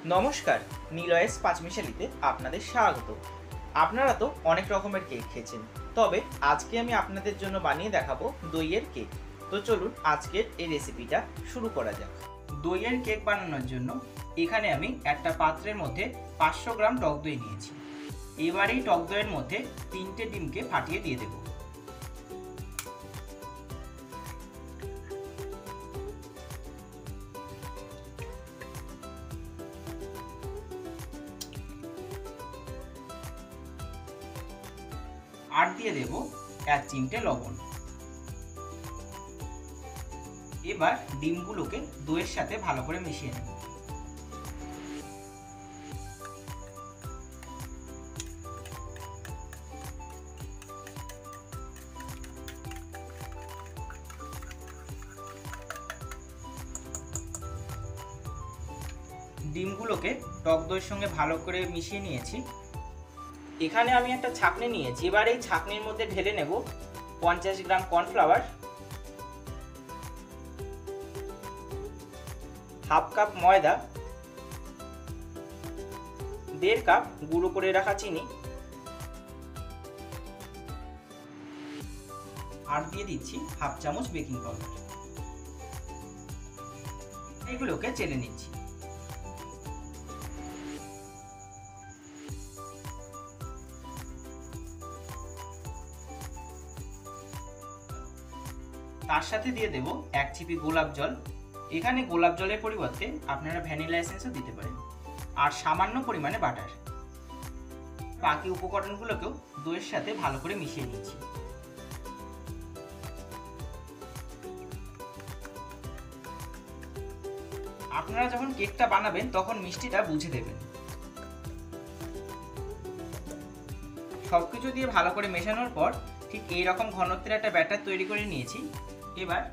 নমস্কার, নিলয়েস পাঁচমিশালিতে আপনাদের স্বাগত। আপনারা তো অনেক রকমের কেক খেয়েছেন, তবে আজকে আমি আপনাদের জন্য বানিয়ে দেখাবো দইয়ের কেক। তো চলুন আজকের এই রেসিপিটা শুরু করা যাক। দইয়ের কেক বানানোর জন্য এখানে আমি একটা পাত্রের মধ্যে 500 গ্রাম টক দই নিয়েছি। এবার এই টক দইয়ের মধ্যে 3টে ডিমকে ফাটিয়ে দিয়ে দেবো। আর দিয়ে দেব 1 চিমটে লবণ। এবার ডিমগুলোকে দইয়ের সাথে ভালো করে মিশিয়ে নেব। ডিমগুলোকে টক দইয়ের সঙ্গে ভালো করে মিশিয়ে নিয়েছি। এখানে আমি একটা ছাঁকনি নিয়েছি। এবার এই ছাঁকনির মধ্যে ঢেলে নেব 50 গ্রাম কর্নফ্লাওয়ার, হাফ কাপ ময়দা, 1.5 কাপ গুঁড়ো করে রাখা চিনি, আর দিয়ে দিচ্ছি হাফ চামচ বেকিং পাউডার। এগুলোকে চেলে নিচ্ছি। তার সাথে দিয়ে দেব 1 চিপি গোলাপ জল। এখানে গোলাপ জলের পরিবর্তে আপনারা ভ্যানিলা এসেন্সও দিতে পারেন, আর সামান্য পরিমাণে বাটার। বাকি উপকরণগুলোকেও দইয়ের সাথে ভালো করে মিশিয়ে নিচ্ছি। আপনারা যখন কেকটা বানাবেন তখন মিষ্টিটা বুঝে দেবেন। সবকিছু দিয়ে ভালো করে মেশানোর পর ঠিক এই রকম ঘনত্বের একটা ব্যাটার তৈরি করে নিয়েছি। এবার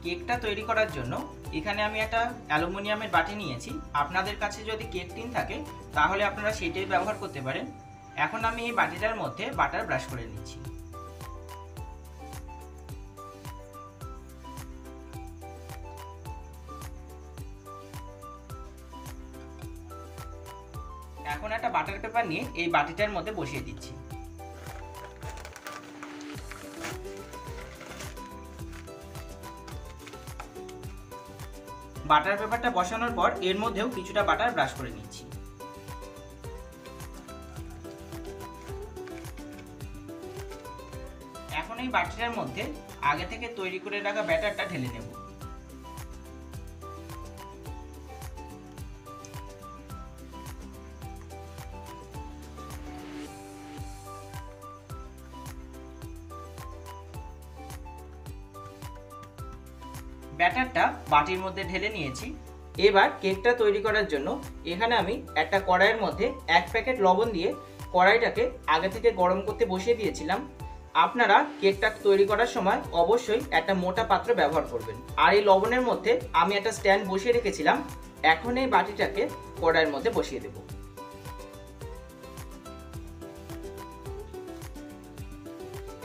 কেকটা তৈরি করার জন্য এখানে আমি একটা অ্যালুমিনিয়ামের বাটি নিয়েছি। আপনাদের কাছে যদি কেক টিন থাকে তাহলে আপনারা সেটাই ব্যবহার করতে পারেন। এখন আমি এই বাটিটার মধ্যে বাটার ব্রাশ করে নিচ্ছি। এখন একটা বাটার পেপার নিয়ে এই বাটিটার মধ্যে বসিয়ে দিচ্ছি। বাটার পেপারটা বসানোর পর এর মধ্যেও কিছুটা বাটার ব্রাশ করে নিচ্ছি। এখন এই বাটিটার মধ্যে আগে থেকে তৈরি করে রাখা ব্যাটারটা ঢেলে নেব। ব্যাটারটা বাটির মধ্যে ঢেলে নিয়েছি। এবার কেকটা তৈরি করার জন্য এখানে আমি একটা কড়াইয়ের মধ্যে 1 প্যাকেট লবণ দিয়ে কড়াইটাকে আগে থেকে গরম করতে বসিয়ে দিয়েছিলাম। আপনারা কেকটা তৈরি করার সময় অবশ্যই একটা মোটা পাত্র ব্যবহার করবেন। আর এই লবণের মধ্যে আমি একটা স্ট্যান্ড বসিয়ে রেখেছিলাম। এখন এই বাটিটাকে কড়াইয়ের মধ্যে বসিয়ে দেব।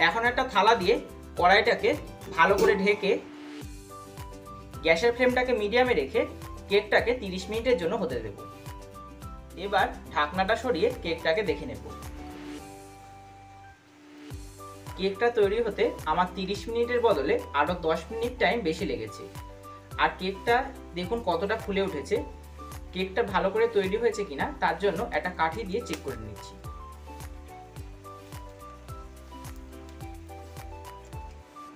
এখন একটা থালা দিয়ে কড়াইটাকে ভালো করে ঢেকে গ্যাসের ফ্লেমটাকে মিডিয়ামে রেখে কেকটাকে 30 মিনিটের জন্য হতে দেব। এবার ঢাকনাটা সরিয়ে কেকটাকে দেখে নেব। কেকটা তৈরি হতে আমার 30 মিনিটের বদলে আরো 10 মিনিট টাইম বেশি লেগেছে। আর কেকটা দেখুন কতটা ফুলে উঠেছে। কেকটা ভালো করে তৈরি হয়েছে কিনা তার জন্য একটা কাঠি দিয়ে চেক করে নিচ্ছি।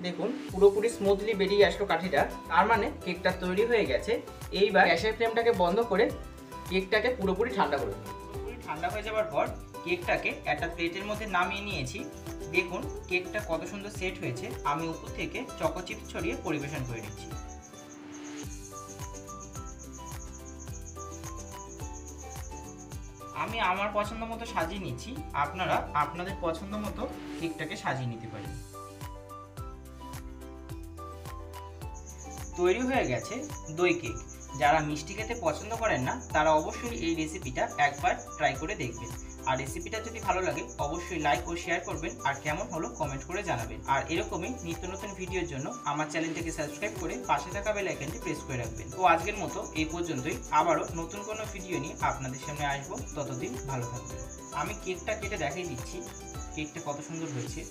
দেখুন পুরোপুরি স্মুথলি বেরিয়ে আসলো কাঠিটা, তার মানে কেকটা তৈরি হয়ে গেছে। এইবার গ্যাসের ফ্লেমটাকে বন্ধ করে কেকটাকে পুরোপুরি ঠান্ডা করে দিই। পুরোপুরি ঠান্ডা হয়ে যাওয়ার পর কেকটাকে একটা প্লেটের মধ্যে নামিয়ে নিয়েছি। দেখুন কেকটা কত সুন্দর সেট হয়েছে। আমি উপর থেকে চকো চিপস ছড়িয়ে পরিবেশন করে নিচ্ছি। আমি আমার পছন্দ মতো সাজিয়ে নিচ্ছি। আপনারা আপনাদের পছন্দ মতো কেকটাকে সাজিয়ে নিতে পারেন। তৈরি হয়ে গেছে দই কেক। যারা মিষ্টি খেতে পছন্দ করেন না তারা অবশ্যই এই রেসিপিটা একবার ট্রাই করে দেখবেন। আর রেসিপিটা যদি ভালো লাগে অবশ্যই লাইক ও শেয়ার করবেন, আর কেমন হলো কমেন্ট করে জানাবেন। আর এরকমই নিত্য নতুন ভিডিওর জন্য আমার চ্যানেলটাকে সাবস্ক্রাইব করে পাশে থাকা বেল আইকনটি প্রেস করে রাখবেন। তো আজকের মতো এই পর্যন্তই, আবারও নতুন কোনো ভিডিও নিয়ে আপনাদের সামনে আসবো। ততদিন ভালো থাকবেন। আমি কেকটা কেটে দেখাই দিচ্ছি কেকটা কত সুন্দর হয়েছে।